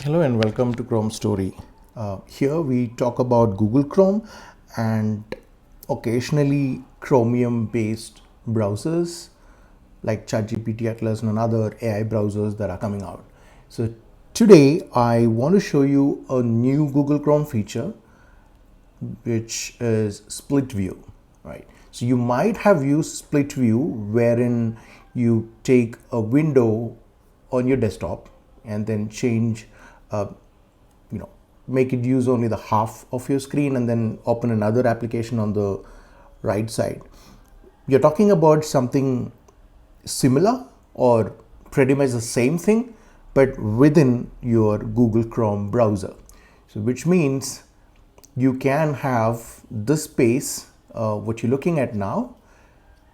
Hello and welcome to Chrome Story. Here we talk about Google Chrome and occasionally Chromium based browsers like ChatGPT, Atlas and other AI browsers that are coming out. So today I want to show you a new Google Chrome feature which is split view, right? So you might have used split view wherein you take a window on your desktop and then change make it use only the half of your screen and then open another application on the right side. You're talking about something similar or pretty much the same thing, but within your Google Chrome browser. So which means you can have this space, what you're looking at now,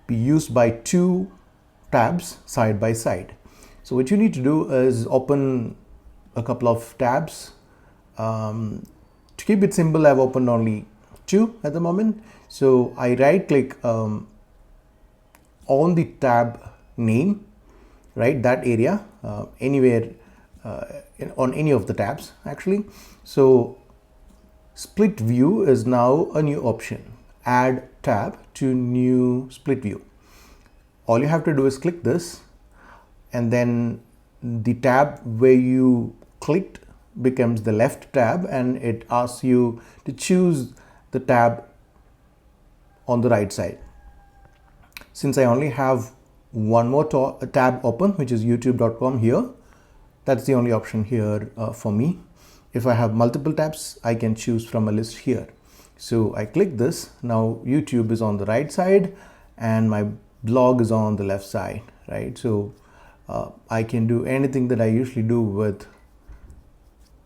be used by two tabs side by side. So what you need to do is open a couple of tabs. To keep it simple, I've opened only two at the moment. So I right click on the tab name, right, that area, anywhere on any of the tabs actually. So split view is now a new option. Add tab to new split view. All you have to do is click this, and then the tab where you clicked becomes the left tab, and it asks you to choose the tab on the right side. Since I only have one more tab open, which is youtube.com here, that's the only option here for me. If I have multiple tabs, I can choose from a list here. So I click this. Now YouTube is on the right side and my blog is on the left side, right? So I can do anything that I usually do with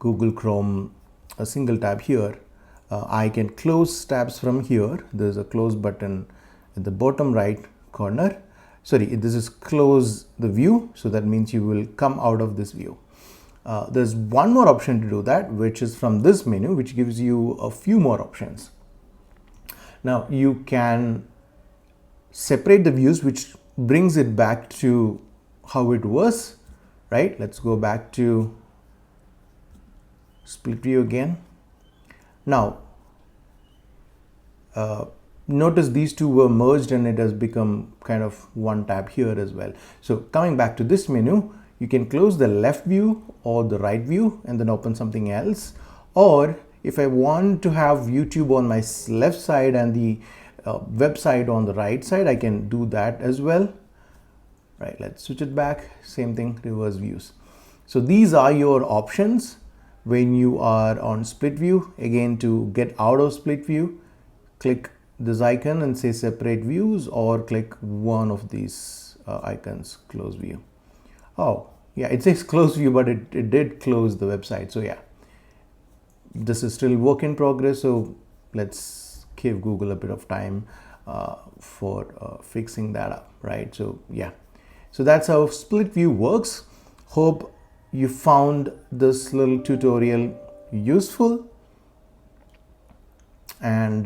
Google Chrome, a single tab here. I can close tabs from here. There's a close button at the bottom right corner. Sorry, this is close the view. So that means you will come out of this view. There's one more option to do that, which is from this menu, which gives you a few more options. Now you can separate the views, which brings it back to how it was, right? Let's go back to split view again. Now notice these two were merged and it has become kind of one tab here as well. So coming back to this menu, you can close the left view or the right view and then open something else. Or if I want to have YouTube on my left side and the website on the right side, I can do that as well. Right, let's switch it back. Same thing, reverse views. So these are your options when you are on split view. Again, to get out of split view, click this icon and say separate views, or click one of these icons, close view. Oh yeah, it says close view, but it did close the website. So yeah, this is still work in progress. So let's give Google a bit of time for fixing that up, right? So yeah, so that's how split view works. Hope you found this little tutorial useful, and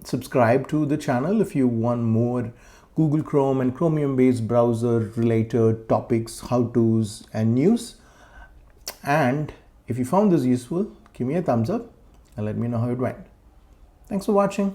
subscribe to the channel if you want more Google Chrome and Chromium based browser related topics, how-tos and news. And if you found this useful, give me a thumbs up and let me know how it went. Thanks for watching.